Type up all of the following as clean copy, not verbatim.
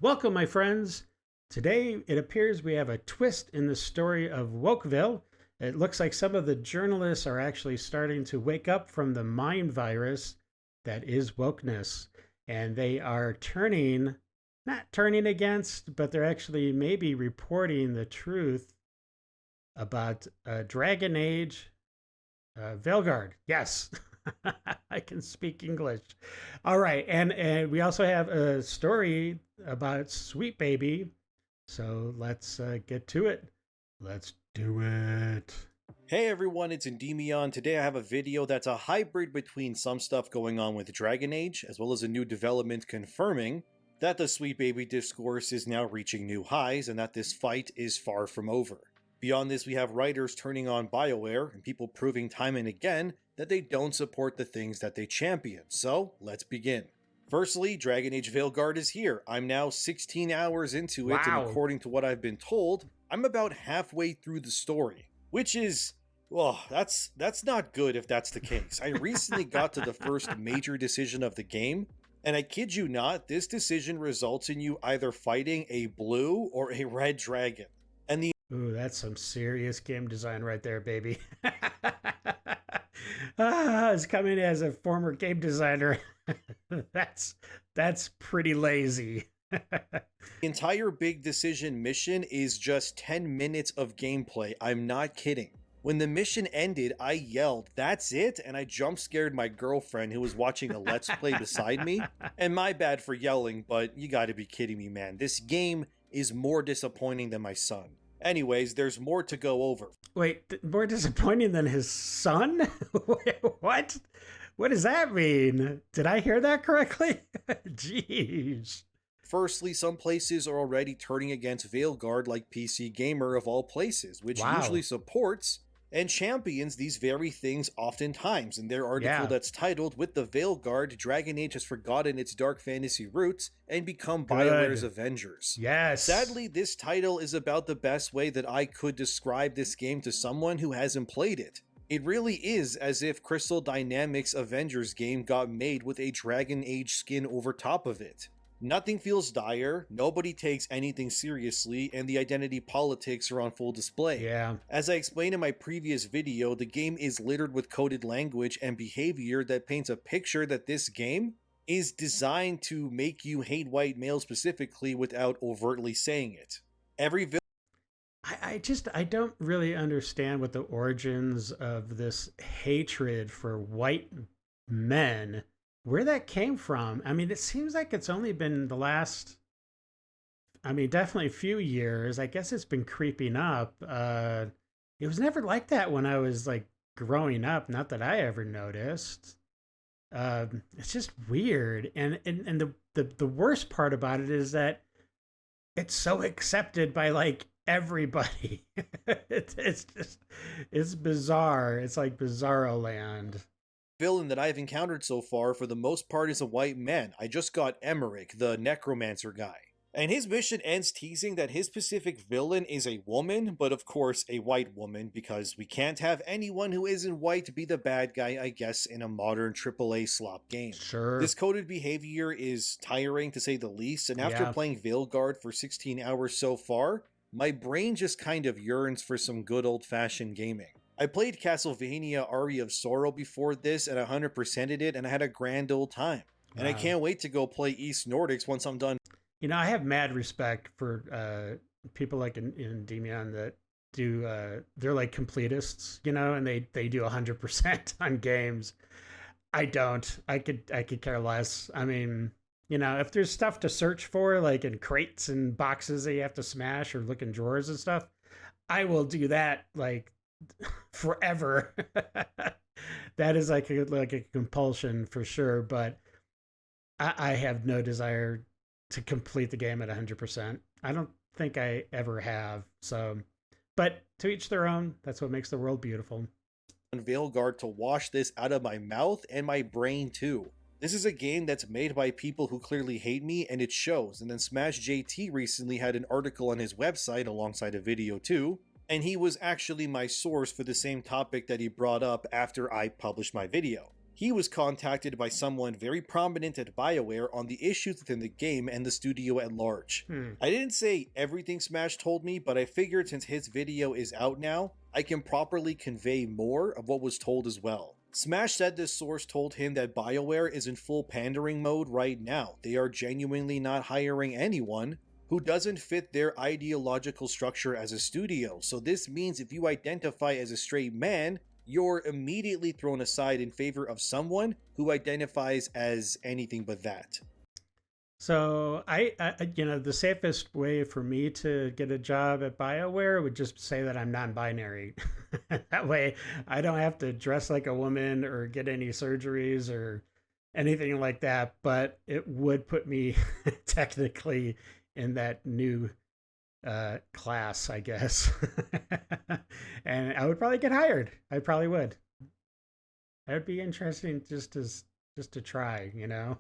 Welcome, my friends. Today, it appears we have a twist in the story of Wokeville. It looks like some of the journalists are actually starting to wake up from the mind virus that is wokeness. And they are not turning against, but they're actually maybe reporting the truth about Dragon Age Veilguard. Yes. I can speak English. All right, and we also have a story about Sweet Baby. So let's get to it. Let's do it. Hey everyone, it's Endgame. Today I have a video that's a hybrid between some stuff going on with Dragon Age, as well as a new development confirming that the Sweet Baby discourse is now reaching new highs and that this fight is far from over. Beyond this, we have writers turning on Bioware and people proving time and again that they don't support the things that they champion. So, let's begin. Firstly, Dragon Age Veilguard is here. I'm now 16 hours into it, and according to what I've been told, I'm about halfway through the story. Which is, well, that's not good if that's the case. I recently got to the first major decision of the game, and I kid you not, this decision results in you either fighting a blue or a red dragon. And the Ooh, that's some serious game design right there, baby. It's coming as a former game designer. that's pretty lazy. The entire big decision mission is just 10 minutes of gameplay. I'm not kidding. When the mission ended, I yelled, "That's it?" And I jump scared my girlfriend who was watching a Let's Play beside me. And my bad for yelling, but you gotta be kidding me, man. This game is more disappointing than my son. Anyways, there's more to go over. Wait, more disappointing than his son? Wait, what? What does that mean? Did I hear that correctly? Jeez. Firstly, some places are already turning against Veilguard, like PC Gamer of all places, which usually supports and champions these very things oftentimes. In their article that's titled, "With the Veilguard, Dragon Age has forgotten its dark fantasy roots and become Bioware's Avengers." Yes. Sadly, this title is about the best way that I could describe this game to someone who hasn't played it. It really is as if Crystal Dynamics' Avengers game got made with a Dragon Age skin over top of it. Nothing feels dire, nobody takes anything seriously, and the identity politics are on full display. Yeah. As I explained in my previous video, the game is littered with coded language and behavior that paints a picture that this game is designed to make you hate white males specifically without overtly saying it. I don't really understand what the origins of this hatred for white men, where that came from. I mean, it seems like it's only been the last, definitely a few years. I guess it's been creeping up. It was never like that when I was like growing up. Not that I ever noticed. It's just weird. And the worst part about it is that it's so accepted by like everybody. It's bizarre. It's like Bizarro land. Villain that I've encountered so far for the most part is a white man. I just got Emmerich, the necromancer guy. And his mission ends teasing that his specific villain is a woman, but of course a white woman, because we can't have anyone who isn't white be the bad guy, I guess, in a modern AAA slop game. Sure. This coded behavior is tiring to say the least, and after playing Veilguard for 16 hours so far, my brain just kind of yearns for some good old-fashioned gaming. I played Castlevania Aria of Sorrow before this and 100%ed it, and I had a grand old time. And I can't wait to go play East Nordics once I'm done. You know, I have mad respect for people like in Demian that do, they're like completists, you know, and they do 100% on games. I don't. I could care less. I mean, you know, if there's stuff to search for, like in crates and boxes that you have to smash or look in drawers and stuff, I will do that, like, forever. That is like a compulsion for sure, but I have no desire to complete the game at 100%. I don't think I ever have. So, but to each their own. That's what makes the world beautiful. Veilguard to wash this out of my mouth and my brain too. This is a game that's made by people who clearly hate me, and it shows. And then Smash JT recently had an article on his website alongside a video too, and he was actually my source for the same topic that he brought up after I published my video. He was contacted by someone very prominent at Bioware on the issues within the game and the studio at large. I didn't say everything Smash told me, but I figured since his video is out now, I can properly convey more of what was told as well. Smash said this source told him that Bioware is in full pandering mode right now. They are genuinely not hiring anyone who doesn't fit their ideological structure as a studio. So this means if you identify as a straight man, you're immediately thrown aside in favor of someone who identifies as anything but that. So I the safest way for me to get a job at BioWare would just say that I'm non-binary. That way I don't have to dress like a woman or get any surgeries or anything like that, but it would put me technically in that new class, I guess. And I would probably get hired. I probably would. That would be interesting just to try, you know.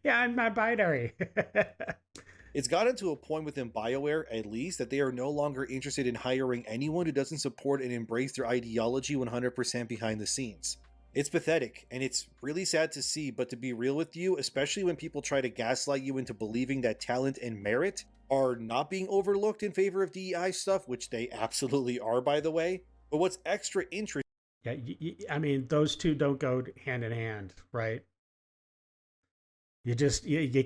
Yeah, I'm not binary. It's gotten to a point within BioWare, at least, that they are no longer interested in hiring anyone who doesn't support and embrace their ideology 100% behind the scenes. It's pathetic, and it's really sad to see, but to be real with you, especially when people try to gaslight you into believing that talent and merit are not being overlooked in favor of DEI stuff, which they absolutely are, by the way. But what's extra interesting... Yeah, I mean, those two don't go hand in hand, right? You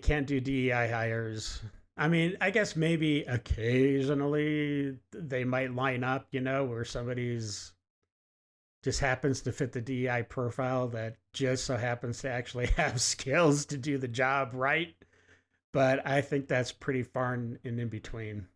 can't do DEI hires. I mean, I guess maybe occasionally they might line up, you know, where somebody's just happens to fit the DEI profile that just so happens to actually have skills to do the job right. But I think that's pretty far in between.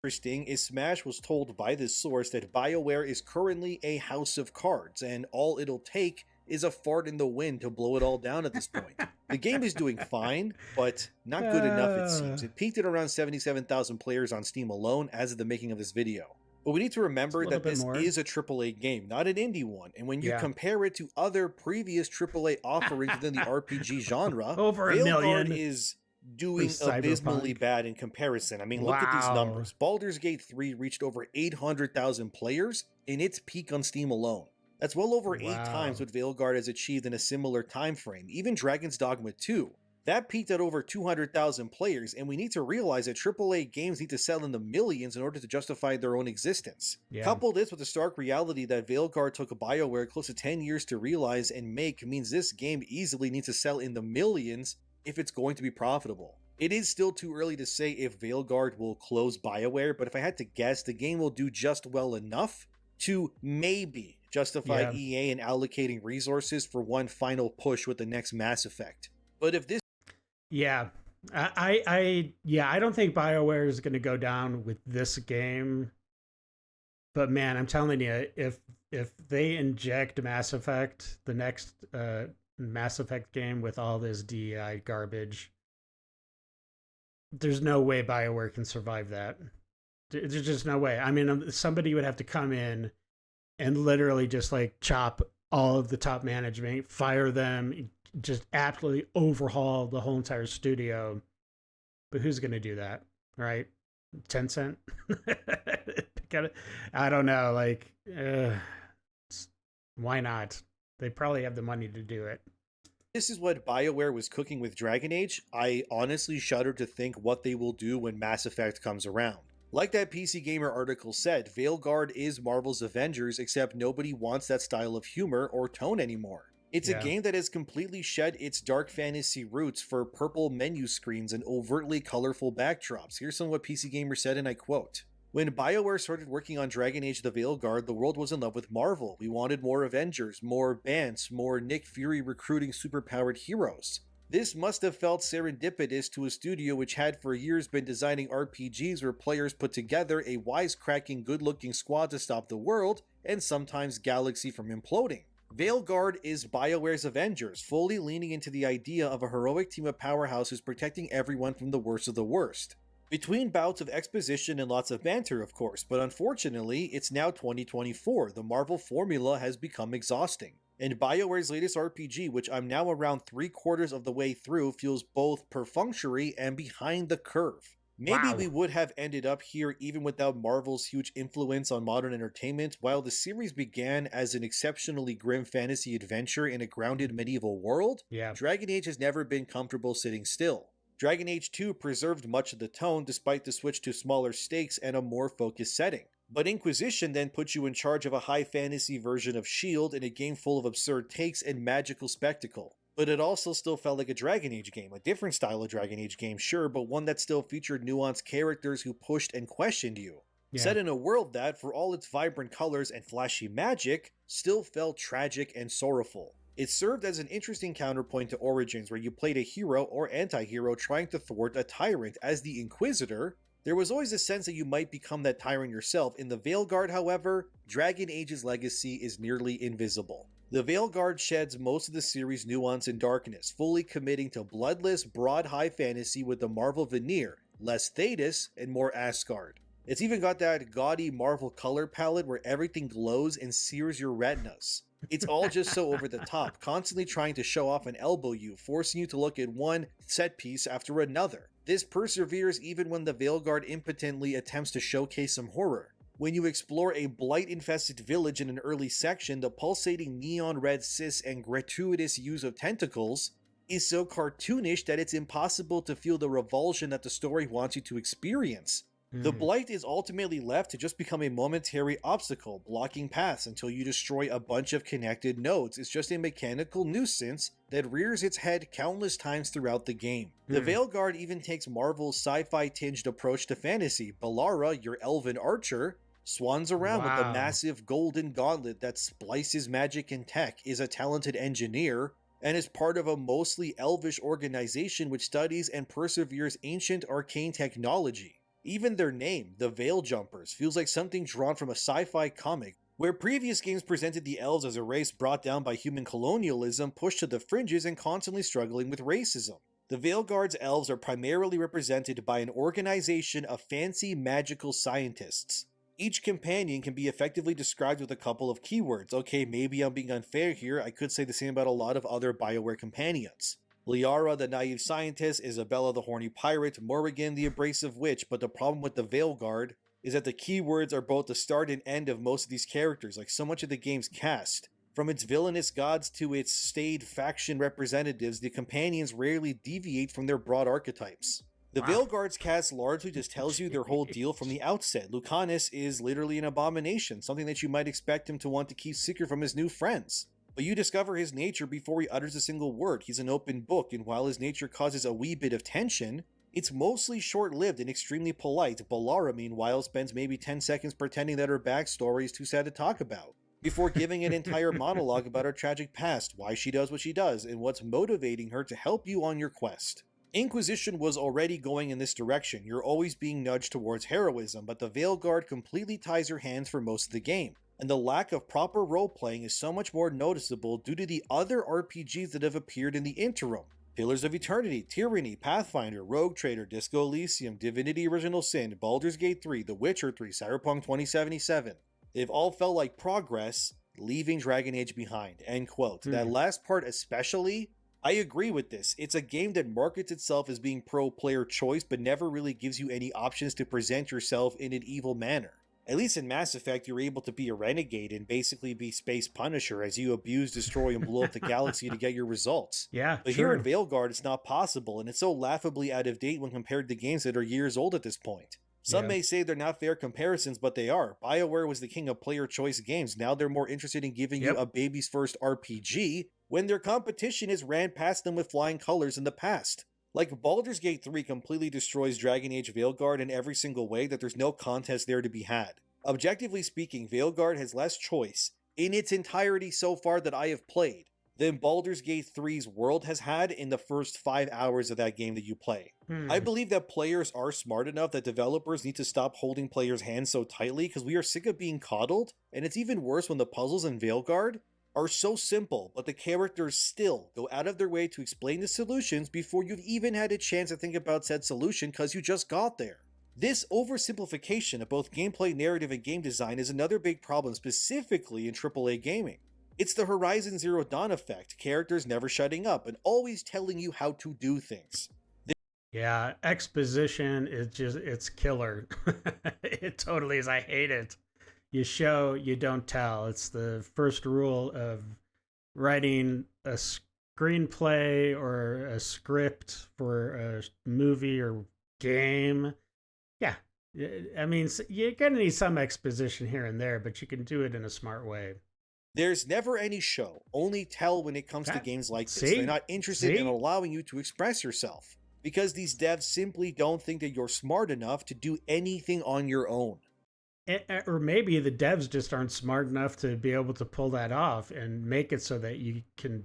Interesting is Smash was told by this source that BioWare is currently a house of cards, and all it'll take is a fart in the wind to blow it all down at this point. The game is doing fine, but not good enough, it seems. It peaked at around 77,000 players on Steam alone as of the making of this video. But we need to remember that this is a AAA game, not an indie one. And when you compare it to other previous AAA offerings within the RPG genre, over a million is doing abysmally bad in comparison. I mean, look at these numbers. Baldur's Gate 3 reached over 800,000 players in its peak on Steam alone. That's well over 8 times what Veilguard has achieved in a similar time frame. Even Dragon's Dogma 2. That peaked at over 200,000 players, and we need to realize that AAA games need to sell in the millions in order to justify their own existence. Couple this with the stark reality that Veilguard took BioWare close to 10 years to realize and make means this game easily needs to sell in the millions if it's going to be profitable. It is still too early to say if Veilguard will close BioWare, but if I had to guess, the game will do just well enough to maybe justify EA in allocating resources for one final push with the next Mass Effect. But if this... I don't think BioWare is going to go down with this game. But man, I'm telling you, if they inject Mass Effect, the next Mass Effect game with all this DEI garbage, there's no way BioWare can survive that. There's just no way. I mean, somebody would have to come in and literally just like chop all of the top management, fire them, just absolutely overhaul the whole entire studio. But who's going to do that, right? Tencent? I don't know. Like, why not? They probably have the money to do it. This is what BioWare was cooking with Dragon Age. I honestly shudder to think what they will do when Mass Effect comes around. Like that PC Gamer article said, Veilguard is Marvel's Avengers, except nobody wants that style of humor or tone anymore. It's a game that has completely shed its dark fantasy roots for purple menu screens and overtly colorful backdrops. Here's some of what PC Gamer said, and I quote, "When BioWare started working on Dragon Age the Veilguard, the world was in love with Marvel. We wanted more Avengers, more Bants, more Nick Fury recruiting superpowered heroes. This must have felt serendipitous to a studio which had for years been designing RPGs where players put together a wisecracking, good-looking squad to stop the world, and sometimes galaxy from imploding. Veilguard is BioWare's Avengers, fully leaning into the idea of a heroic team of powerhouses protecting everyone from the worst of the worst. Between bouts of exposition and lots of banter, of course, but unfortunately, it's now 2024. The Marvel formula has become exhausting. And BioWare's latest RPG, which I'm now around 3/4 of the way through, feels both perfunctory and behind the curve. Maybe Wow. we would have ended up here even without Marvel's huge influence on modern entertainment. While the series began as an exceptionally grim fantasy adventure in a grounded medieval world, Yeah. Dragon Age has never been comfortable sitting still. Dragon Age 2 preserved much of the tone despite the switch to smaller stakes and a more focused setting. But Inquisition then put you in charge of a high fantasy version of S.H.I.E.L.D. in a game full of absurd takes and magical spectacle. But it also still felt like a Dragon Age game, a different style of Dragon Age game, sure, but one that still featured nuanced characters who pushed and questioned you. Yeah. Set in a world that, for all its vibrant colors and flashy magic, still felt tragic and sorrowful. It served as an interesting counterpoint to Origins, where you played a hero or anti-hero trying to thwart a tyrant. As the Inquisitor, there was always a sense that you might become that tyrant yourself. In the Veilguard, however, Dragon Age's legacy is nearly invisible. The Veilguard sheds most of the series' nuance and darkness, fully committing to bloodless, broad high fantasy with the Marvel veneer, less Thetis and more Asgard. It's even got that gaudy Marvel color palette where everything glows and sears your retinas. It's all just so over the top, constantly trying to show off and elbow you, forcing you to look at one set piece after another. This perseveres even when the Veilguard impotently attempts to showcase some horror. When you explore a blight-infested village in an early section, the pulsating neon red cis and gratuitous use of tentacles is so cartoonish that it's impossible to feel the revulsion that the story wants you to experience. The blight is ultimately left to just become a momentary obstacle, blocking paths until you destroy a bunch of connected nodes. It's just a mechanical nuisance that rears its head countless times throughout the game. The Veilguard even takes Marvel's sci-fi tinged approach to fantasy. Balara, your elven archer, swans around with the Wow. massive golden gauntlet that splices magic and tech, is a talented engineer, and is part of a mostly elvish organization which studies and perseveres ancient arcane technology. Even their name, the Veil Jumpers, feels like something drawn from a sci-fi comic, where previous games presented the elves as a race brought down by human colonialism, pushed to the fringes, and constantly struggling with racism. The Veilguard's elves are primarily represented by an organization of fancy magical scientists. Each companion can be effectively described with a couple of keywords. Okay, maybe I'm being unfair here, I could say the same about a lot of other Bioware companions. Liara, the naive scientist, Isabella, the horny pirate, Morrigan, the abrasive witch, but the problem with the Veilguard is that the keywords are both the start and end of most of these characters, like so much of the game's cast. From its villainous gods to its staid faction representatives, the companions rarely deviate from their broad archetypes. The Wow. Veilguard's cast largely just tells you their whole deal from the outset. Lucanus is literally an abomination, something that you might expect him to want to keep secret from his new friends. But you discover his nature before he utters a single word. He's an open book, and while his nature causes a wee bit of tension, it's mostly short-lived and extremely polite. Balara, meanwhile, spends maybe 10 seconds pretending that her backstory is too sad to talk about, before giving an entire monologue about her tragic past, why she does what she does, and what's motivating her to help you on your quest. Inquisition was already going in this direction. You're always being nudged towards heroism, but the Veilguard completely ties your hands for most of the game. And the lack of proper role-playing is so much more noticeable due to the other RPGs that have appeared in the interim. Pillars of Eternity, Tyranny, Pathfinder, Rogue Trader, Disco Elysium, Divinity Original Sin, Baldur's Gate 3, The Witcher 3, Cyberpunk 2077. They've all felt like progress, leaving Dragon Age behind. End quote. That last part especially, I agree with this. It's a game that markets itself as being pro-player choice, but never really gives you any options to present yourself in an evil manner. At least in Mass Effect, you're able to be a renegade and basically be Space Punisher as you abuse, destroy, and blow up the galaxy to get your results. Yeah, But here in Veilguard, it's not possible, and it's so laughably out of date when compared to games that are years old at this point. Some may say they're not fair comparisons, but they are. Bioware was the king of player choice games. Now they're more interested in giving you a baby's first RPG, when their competition has ran past them with flying colors in the past. Like, Baldur's Gate 3 completely destroys Dragon Age Veilguard in every single way that there's no contest there to be had. Objectively speaking, Veilguard has less choice, in its entirety so far that I have played, than Baldur's Gate 3's world has had in the first 5 hours of that game that you play. I believe that players are smart enough that developers need to stop holding players' hands so tightly because we are sick of being coddled, and it's even worse when the puzzles in Veilguard are so simple, but the characters still go out of their way to explain the solutions before you've even had a chance to think about said solution because you just got there. This oversimplification of both gameplay, narrative, and game design is another big problem, specifically in AAA gaming. It's the Horizon Zero Dawn effect, characters never shutting up and always telling you how to do things. Yeah, exposition is just it's killer. It totally is. I hate it. You show, you don't tell. It's the first rule of writing a screenplay or a script for a movie or game. Yeah. I mean, you're going to need some exposition here and there, but you can do it in a smart way. There's never any show, only tell when it comes to That, games like this. see? They're not interested in allowing you to express yourself because these devs simply don't think that you're smart enough to do anything on your own. Or maybe the devs just aren't smart enough to be able to pull that off and make it so that you can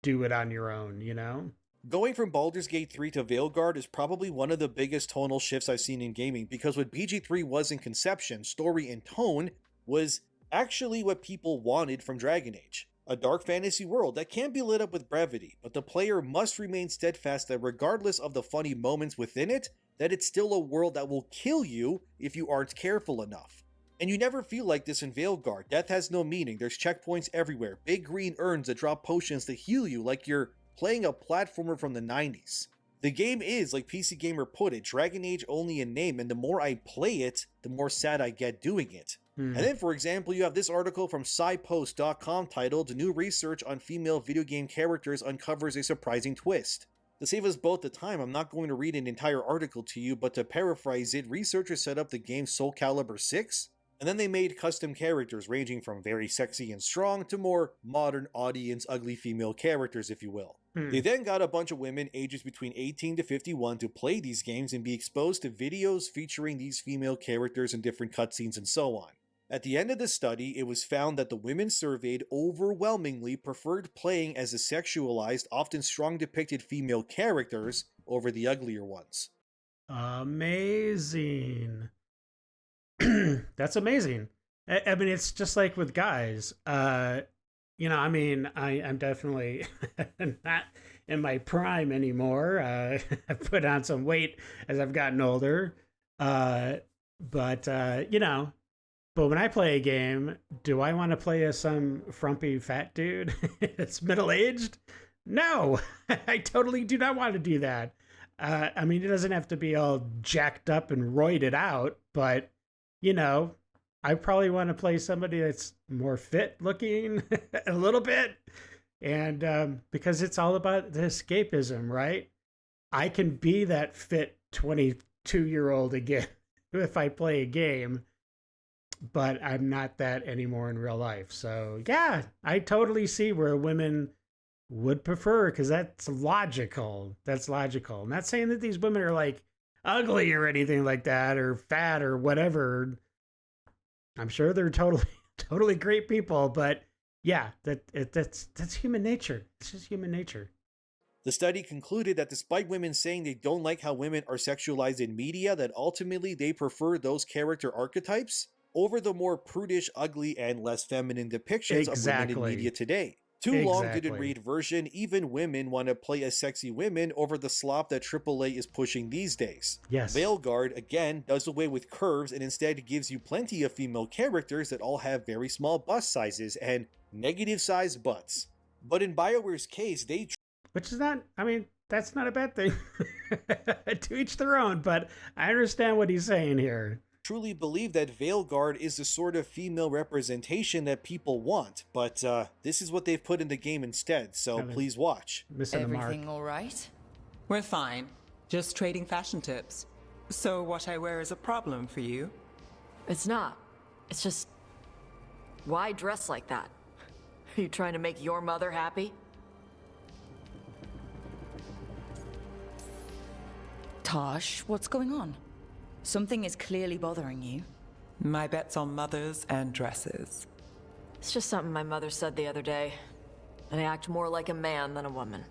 do it on your own, you know? Going from Baldur's Gate 3 to Veilguard is probably one of the biggest tonal shifts I've seen in gaming because what BG3 was in conception, story, and tone was actually what people wanted from Dragon Age. A dark fantasy world that can be lit up with brevity, but the player must remain steadfast that regardless of the funny moments within it, that it's still a world that will kill you if you aren't careful enough. And you never feel like this in Veilguard. Death has no meaning, there's checkpoints everywhere, big green urns that drop potions to heal you like you're playing a platformer from the 90s. The game is, like PC Gamer put it, Dragon Age only in name, and the more I play it, the more sad I get doing it. And then, for example, you have this article from SciPost.com titled New Research on Female Video Game Characters Uncovers a Surprising Twist. To save us both the time, I'm not going to read an entire article to you, but to paraphrase it, researchers set up the game Soul Calibur 6, and then they made custom characters ranging from very sexy and strong to more modern audience ugly female characters, if you will. They then got a bunch of women ages between 18 to 51 to play these games and be exposed to videos featuring these female characters in different cutscenes and so on. At the end of the study, it was found that the women surveyed overwhelmingly preferred playing as the sexualized, often strong depicted female characters over the uglier ones. Amazing. That's amazing. I mean, it's just like with guys. I'm definitely not in my prime anymore. I put on some weight as I've gotten older. But when I play a game, do I want to play as some frumpy fat dude that's middle-aged? No, I totally do not want to do that. It doesn't have to be all jacked up and roided out, but, I probably want to play somebody that's more fit looking a little bit. And because it's all about the escapism, right? I can be that fit 22-year-old again if I play a game, but I'm not that anymore in real life. So yeah, I totally see where women would prefer, because that's logical. That's logical. I'm not saying that these women are like ugly or anything like that, or fat or whatever. I'm sure they're totally great people, but yeah, that's human nature. It's just human nature. The study concluded that despite women saying they don't like how women are sexualized in media, that ultimately they prefer those character archetypes over the more prudish, ugly, and less feminine depictions of women in media today. Too long didn't read version, even women want to play as sexy women over the slop that AAA is pushing these days. Yes. Veilguard, again, does away with curves and instead gives you plenty of female characters that all have very small bust sizes and negative sized butts. But in BioWare's case, which is not, that's not a bad thing. To each their own, but I understand what he's saying here. Truly believe that Veilguard is the sort of female representation that people want, but this is what they've put in the game instead, so please watch. Everything all right? We're fine. Just trading fashion tips. So what I wear is a problem for you? It's not. It's just... why dress like that? Are you trying to make your mother happy? Tosh, what's going on? Something is clearly bothering you. My bet's on mothers and dresses. It's just something my mother said the other day. I act more like a man than a woman.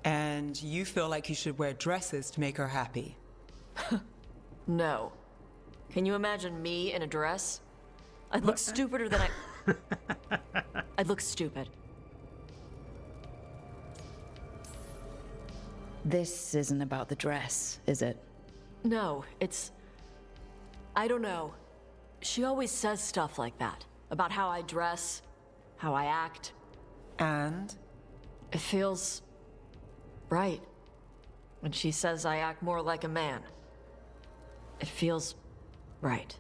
And you feel like you should wear dresses to make her happy? No. Can you imagine me in a dress? I'd look stupider than I'd look stupid. This isn't about the dress, is it? No, it's... I don't know. She always says stuff like that. About how I dress, how I act. And? It feels... right. And she says I act more like a man. It feels right.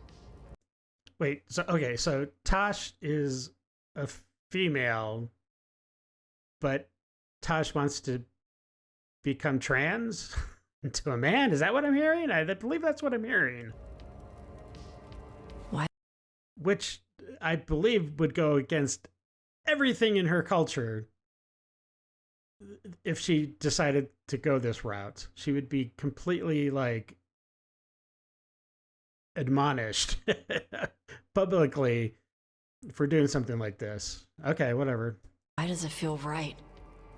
Wait, so okay, so Tosh is a female, but Tosh wants to become trans into a man? Is that what I'm hearing? I believe that's what I'm hearing. What? Which I believe would go against everything in her culture. If she decided to go this route, she would be completely like admonished publicly for doing something like this. Okay, whatever. Why does it feel right?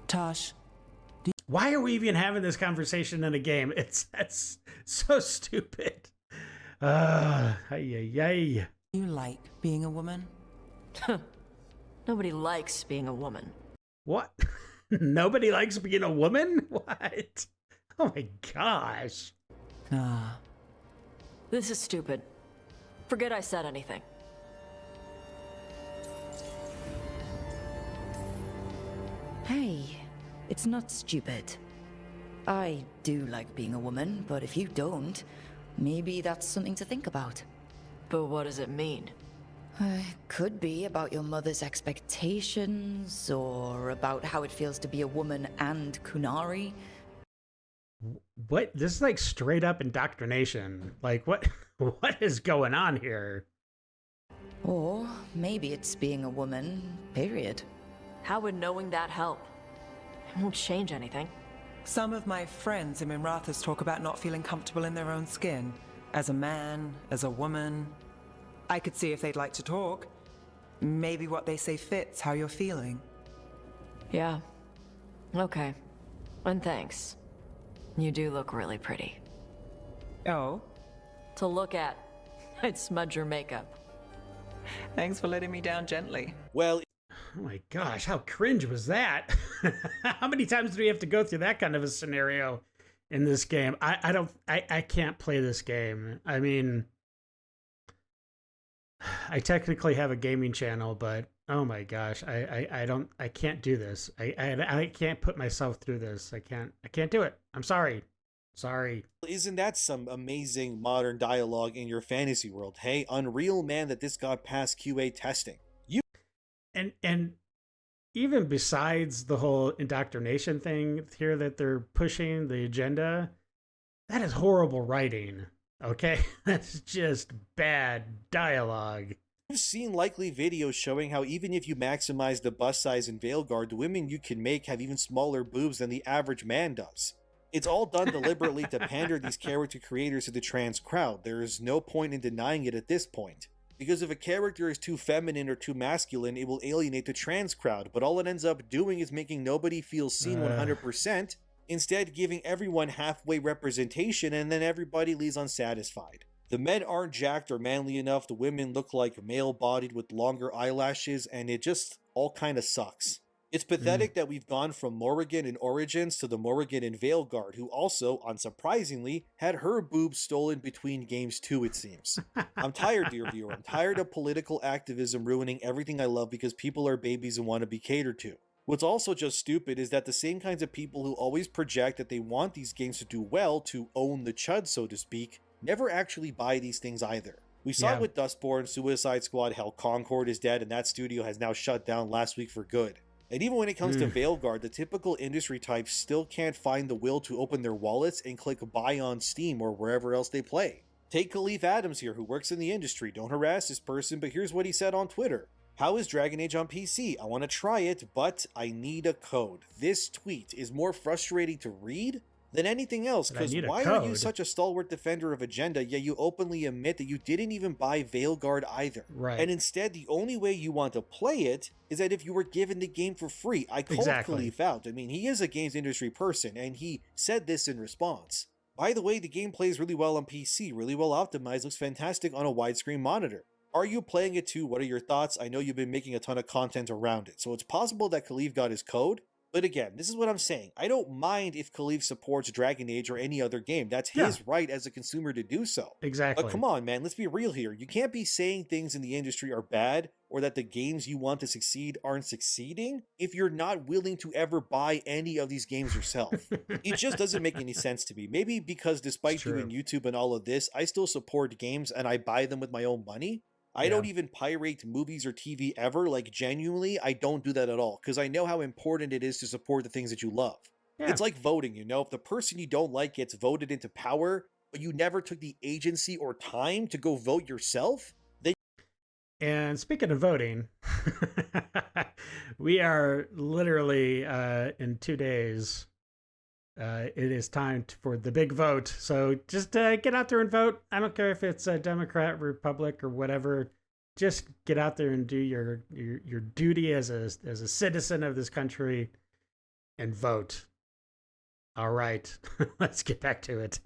Tosh, Why are we even having this conversation in a game? That's so stupid. Ay. do you like being a woman? Nobody likes being a woman. What? Nobody likes being a woman? What? Oh my gosh. Ah, This is stupid. Forget I said anything. Hey, it's not stupid. I do like being a woman, but if you don't, maybe that's something to think about. But what does it mean? Could be about your mother's expectations, or about how it feels to be a woman and Kunari. What? This is like straight up indoctrination. Like what? What is going on here? Or maybe it's being a woman, period. How would knowing that help? It won't change anything. some of my friends in Minrathous talk about not feeling comfortable in their own skin. As a man, as a woman. I could see if they'd like to talk. Maybe what they say fits how you're feeling. Yeah. Okay. And thanks. You do look really pretty. Oh? To look at. I'd smudge your makeup. Thanks for letting me down gently. Well, Oh my gosh, how cringe was that? How many times do we have to go through that kind of a scenario in this game? I can't play this game. I mean, I technically have a gaming channel, but oh my gosh, I can't do this. I can't put myself through this. I can't do it. I'm sorry. Sorry. isn't that some amazing modern dialogue in your fantasy world? Hey, unreal man that this got past QA testing. And even besides the whole indoctrination thing here that they're pushing the agenda, that is horrible writing. Okay, that's just bad dialogue. You've seen likely videos showing how even if you maximize the bust size in Veilguard, the women you can make have even smaller boobs than the average man does. It's all done deliberately to pander these character creators to the trans crowd. There is no point in denying it at this point. Because if a character is too feminine or too masculine, it will alienate the trans crowd, but all it ends up doing is making nobody feel seen 100%, instead giving everyone halfway representation, and then everybody leaves unsatisfied. The men aren't jacked or manly enough, the women look like male-bodied with longer eyelashes, and it just all kinda sucks. It's pathetic that we've gone from Morrigan in Origins to the Morrigan in Veilguard, who also, unsurprisingly, had her boobs stolen between games too, it seems. I'm tired, dear viewer. I'm tired of political activism ruining everything I love because people are babies and want to be catered to. What's also just stupid is that the same kinds of people who always project that they want these games to do well, to own the chud so to speak, never actually buy these things either. We saw it with Dustborn, Suicide Squad, hell, Concord is dead, and that studio has now shut down last week for good. And even when it comes to Veilguard, the typical industry types still can't find the will to open their wallets and click buy on Steam or wherever else they play. Take Khalif Adams here, who works in the industry. Don't harass this person, but here's what he said on Twitter. How is Dragon Age on PC? I want to try it, but I need a code. This tweet is more frustrating to read than anything else, because why are you such a stalwart defender of agenda, yet you openly admit that you didn't even buy Veilguard either? Right. And instead, the only way you want to play it is that if you were given the game for free. I called Khalif out. I mean, he is a games industry person, and he said this in response. By the way, the game plays really well on PC, really well optimized, looks fantastic on a widescreen monitor. Are you playing it too? What are your thoughts? I know you've been making a ton of content around it, so it's possible that Khalif got his code. But again, this is what I'm saying. I don't mind if Khalif supports Dragon Age or any other game. That's his right as a consumer to do so. Exactly. But come on, man, let's be real here. You can't be saying things in the industry are bad or that the games you want to succeed aren't succeeding if you're not willing to ever buy any of these games yourself. It just doesn't make any sense to me. Maybe because despite doing YouTube and all of this, I still support games and I buy them with my own money. I don't even pirate movies or TV ever. Like, genuinely, I don't do that at all because I know how important it is to support the things that you love. It's like voting, you know? If the person you don't like gets voted into power, but you never took the agency or time to go vote yourself, then... And speaking of voting, we are literally in 2 days. It is time for the big vote. So just get out there and vote. I don't care if it's a Democrat, Republic, or whatever. Just get out there and do your duty as a citizen of this country and vote. All right, let's get back to it.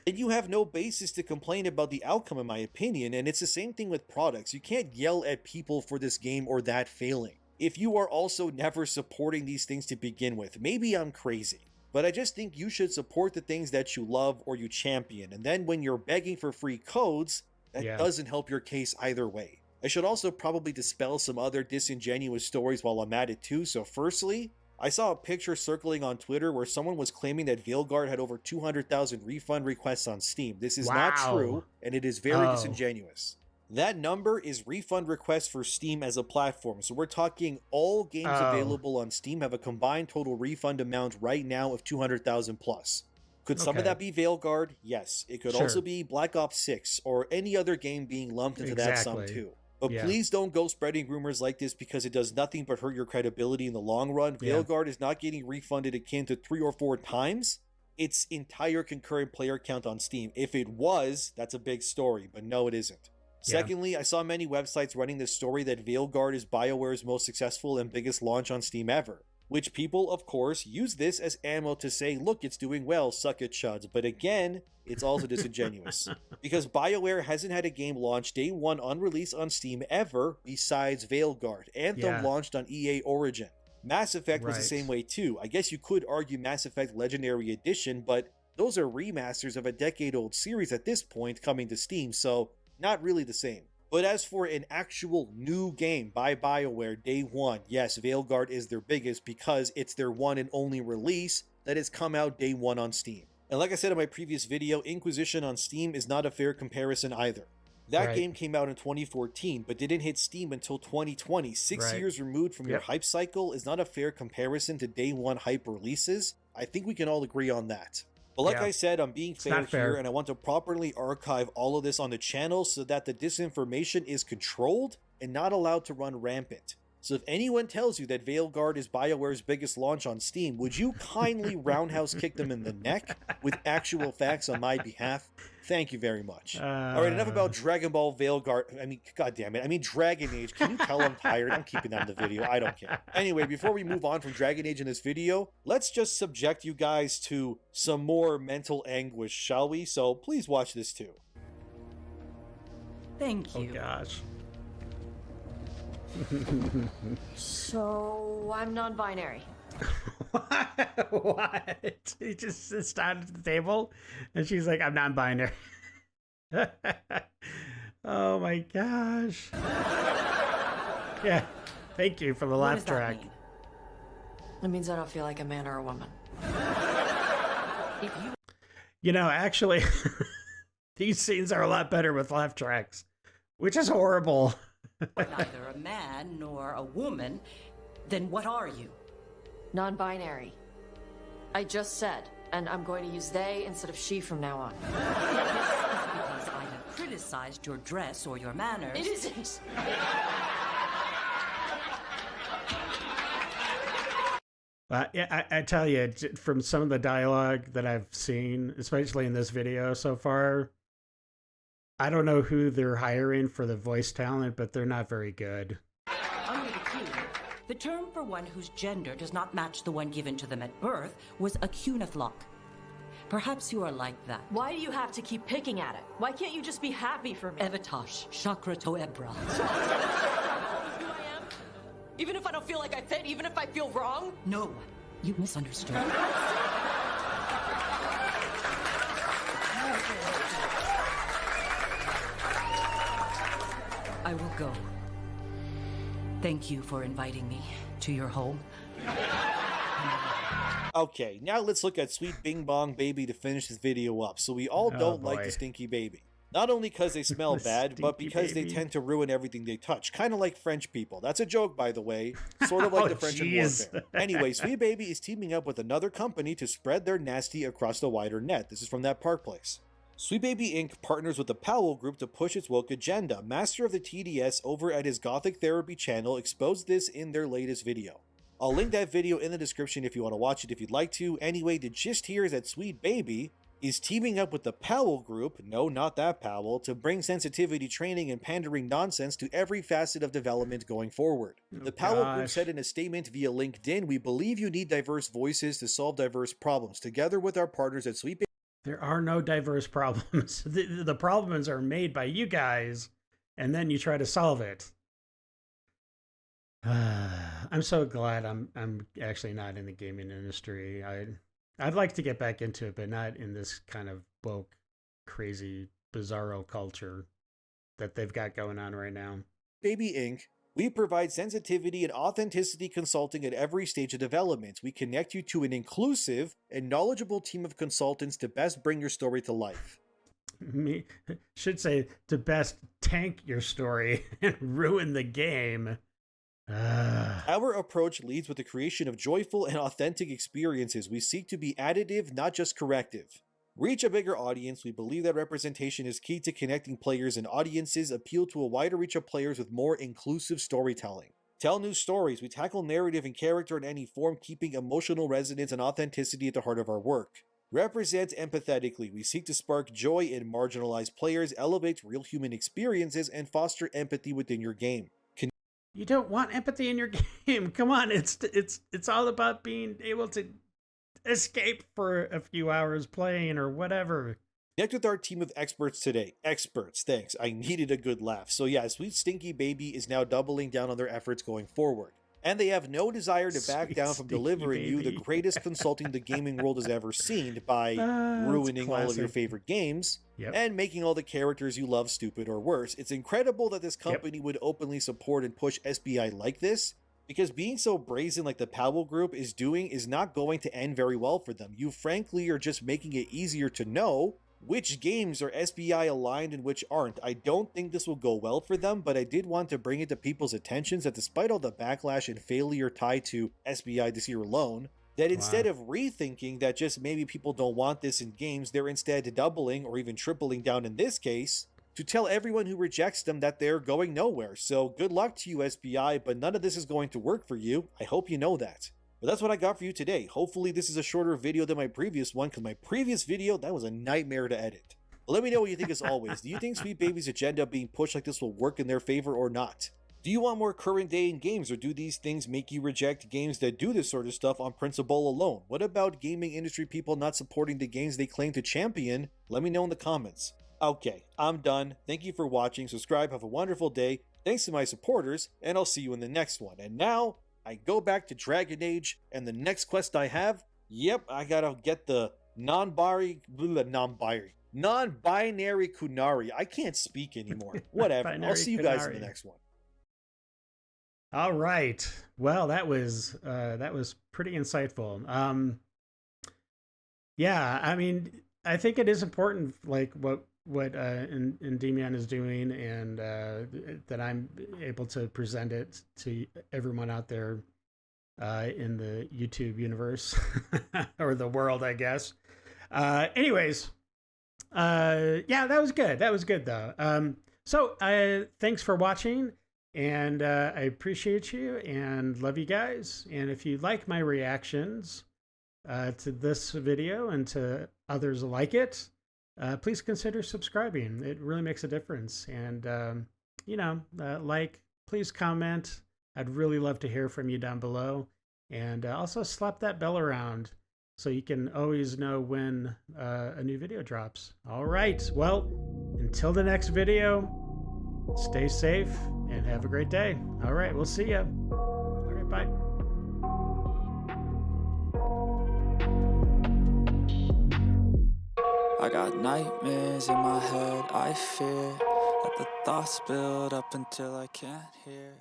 And you have no basis to complain about the outcome, in my opinion. And it's the same thing with products. You can't yell at people for this game or that failing. If you are also never supporting these things to begin with, maybe I'm crazy. But I just think you should support the things that you love or you champion. And then when you're begging for free codes, that doesn't help your case either way. I should also probably dispel some other disingenuous stories while I'm at it too. So firstly, I saw a picture circling on Twitter where someone was claiming that Veilguard had over 200,000 refund requests on Steam. This is not true, and it is very disingenuous. That number is refund requests for Steam as a platform. So we're talking all games available on Steam have a combined total refund amount right now of 200,000 plus. Could some of that be Veilguard? Yes. It could also be Black Ops 6 or any other game being lumped into that sum too. But please don't go spreading rumors like this because it does nothing but hurt your credibility in the long run. Veilguard is not getting refunded akin to 3 or 4 times its entire concurrent player count on Steam. If it was, that's a big story, but no, it isn't. Secondly, I saw many websites running this story that Veilguard is Bioware's most successful and biggest launch on Steam ever, which people, of course, use this as ammo to say, look, it's doing well, suck it, chuds. But again, it's also disingenuous, because Bioware hasn't had a game launch day one on release on Steam ever besides Veilguard. Anthem launched on EA Origin. Mass Effect was the same way too. I guess you could argue Mass Effect Legendary Edition, but those are remasters of a decade-old series at this point coming to Steam, so not really the same. But as for an actual new game by Bioware day one, yes, Veilguard is their biggest because it's their one and only release that has come out day one on Steam. And like I said in my previous video, Inquisition on Steam is not a fair comparison either. That game came out in 2014, but didn't hit Steam until 2020. 6 years removed from your hype cycle is not a fair comparison to day one hype releases. I think we can all agree on that. But like I said, I'm being fair here, and I want to properly archive all of this on the channel so that the disinformation is controlled and not allowed to run rampant. So if anyone tells you that Veilguard is Bioware's biggest launch on Steam, would you kindly roundhouse kick them in the neck with actual facts on my behalf? Thank you very much. Alright, enough about Dragon Ball Veilguard. I mean, goddammit. I mean, Dragon Age. Can you tell I'm tired? I'm keeping that in the video. I don't care. Anyway, before we move on from Dragon Age in this video, let's just subject you guys to some more mental anguish, shall we? So please watch this too. Thank you. Oh gosh. So, I'm non-binary. What? He just sits down at the table and she's like, I'm non-binary. Oh my gosh. Yeah, thank you for the laugh track. Mean? It means I don't feel like a man or a woman. You know, actually, these scenes are a lot better with laugh tracks, which is horrible. Neither a man nor a woman, then what are you? Non-binary. I just said, and I'm going to use they instead of she from now on. This is because I have criticized your dress or your manners. It isn't. Yeah, I tell you, from some of the dialogue that I've seen, especially in this video so far, I don't know who they're hiring for the voice talent, but they're not very good. Under the Q, the term for one whose gender does not match the one given to them at birth was a cunithlock. Perhaps you are like that. Why do you have to keep picking at it? Why can't you just be happy for me? Evatosh, chakra to ebra. Who I am? Even if I don't feel like I fit, even if I feel wrong? No, you misunderstood. I will go. Thank you for inviting me to your home. Okay, now let's look at Sweet Bing Bong Baby to finish this video up. So we all don't like the stinky baby. Not only because they smell bad, but because they tend to ruin everything they touch. Kind of like French people. That's a joke, by the way. Sort of like the French in warfare. Anyway, Sweet Baby is teaming up with another company to spread their nasty across the wider net. This is from that Park Place. Sweet Baby Inc. partners with the Powell Group to push its woke agenda. Master of the TDS over at his Gothic Therapy channel exposed this in their latest video. I'll link that video in the description if you want to watch it if you'd like to. Anyway, the gist here is that Sweet Baby is teaming up with the Powell Group, no, not that Powell, to bring sensitivity training and pandering nonsense to every facet of development going forward. The Powell Group said in a statement via LinkedIn, "We believe you need diverse voices to solve diverse problems. Together with our partners at Sweet Baby..." There are no diverse problems. The problems are made by you guys, and then you try to solve it. I'm so glad I'm actually not in the gaming industry. I'd like to get back into it, but not in this kind of woke, crazy, bizarro culture that they've got going on right now. Baby Inc. We provide sensitivity and authenticity consulting at every stage of development. We connect you to an inclusive and knowledgeable team of consultants to best bring your story to life. Me should say to best tank your story and ruin the game. Our approach leads with the creation of joyful and authentic experiences. We seek to be additive, not just corrective. Reach a bigger audience. We believe that representation is key to connecting players and audiences. Appeal to a wider reach of players with more inclusive storytelling. Tell new stories. We tackle narrative and character in any form, keeping emotional resonance and authenticity at the heart of our work. Represent empathetically. We seek to spark joy in marginalized players, elevate real human experiences, and foster empathy within your game. You don't want empathy in your game. Come on, it's all about being able to escape for a few hours playing or whatever. Connect with our team of experts today. Experts, thanks. I needed a good laugh. So yeah, Sweet Stinky Baby is now doubling down on their efforts going forward. And they have no desire to back down from delivering you the greatest consulting the gaming world has ever seen by ruining all of your favorite games and making all the characters you love stupid or worse. It's incredible that this company would openly support and push SBI like this, because being so brazen like the Powell Group is doing is not going to end very well for them. You frankly are just making it easier to know which games are SBI aligned and which aren't. I don't think this will go well for them, but I did want to bring it to people's attentions that despite all the backlash and failure tied to SBI this year alone, that instead of rethinking that just maybe people don't want this in games, they're instead doubling or even tripling down in this case to tell everyone who rejects them that they're going nowhere. So good luck to you, SBI, but none of this is going to work for you. I hope you know that. But that's what I got for you today. Hopefully this is a shorter video than my previous one, because my previous video, that was a nightmare to edit. But let me know what you think as always. Do you think Sweet Baby's agenda being pushed like this will work in their favor or not? Do you want more current day in games, or do these things make you reject games that do this sort of stuff on principle alone? What about gaming industry people not supporting the games they claim to champion? Let me know in the comments. Okay, I'm done. Thank you for watching. Subscribe, have a wonderful day. Thanks to my supporters, and I'll see you in the next one. And now, I go back to Dragon Age, and the next quest I have, I gotta get the non-binary Kunari. I can't speak anymore. Whatever. I'll see you guys in the next one. All right. Well, that was pretty insightful. Yeah, I mean, I think it is important, like what Endymion is doing, and that I'm able to present it to everyone out there in the YouTube universe or the world, I guess. Anyways, yeah, that was good. That was good though. So thanks for watching, and I appreciate you and love you guys. And if you like my reactions to this video and to others like it, please consider subscribing. It really makes a difference. And, please comment. I'd really love to hear from you down below. And also slap that bell around so you can always know when a new video drops. All right. Well, until the next video, stay safe and have a great day. All right. We'll see ya. right, bye. I got nightmares in my head, I fear that the thoughts build up until I can't hear.